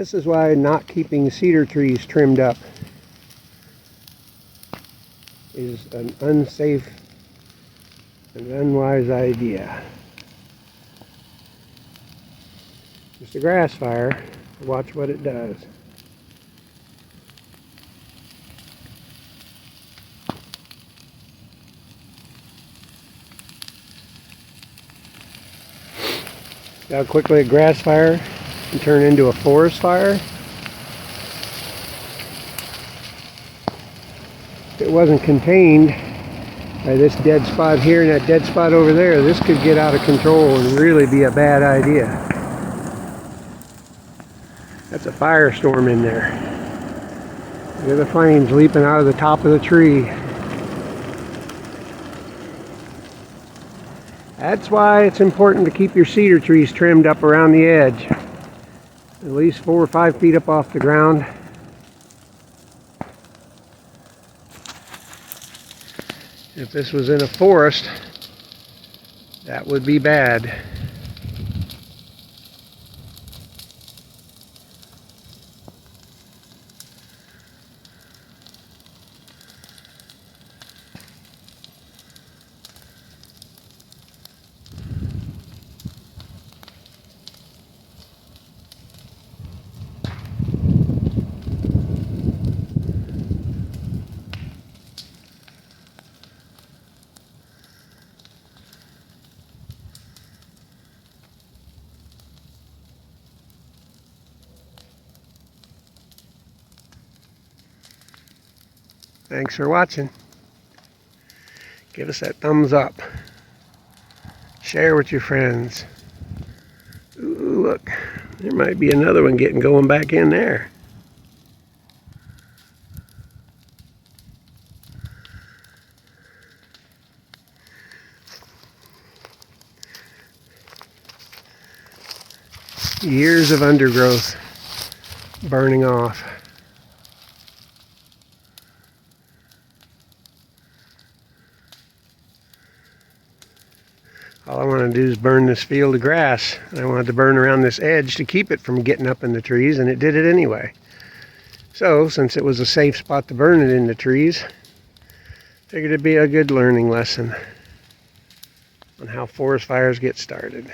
This is why not keeping cedar trees trimmed up is an unsafe and unwise idea. Just a grass fire. Watch what it does. See how quickly a grass fire can turn into a forest fire? If it wasn't contained by this dead spot here and that dead spot over there, this could get out of control and really be a bad idea. That's a firestorm in there. Look at the flames leaping out of the top of the tree. That's why it's important to keep your cedar trees trimmed up around the edge. At least 4 or 5 feet up off the ground. If this was in a forest, that would be bad. Thanks for watching. Give us that thumbs up. Share with your friends. Ooh, look, there might be another one going back in there. Years of undergrowth burning off. All I want to do is burn this field of grass. I wanted to burn around this edge to keep it from getting up in the trees, and it did it anyway. So, since it was a safe spot to burn it in the trees, figured it'd be a good learning lesson on how forest fires get started.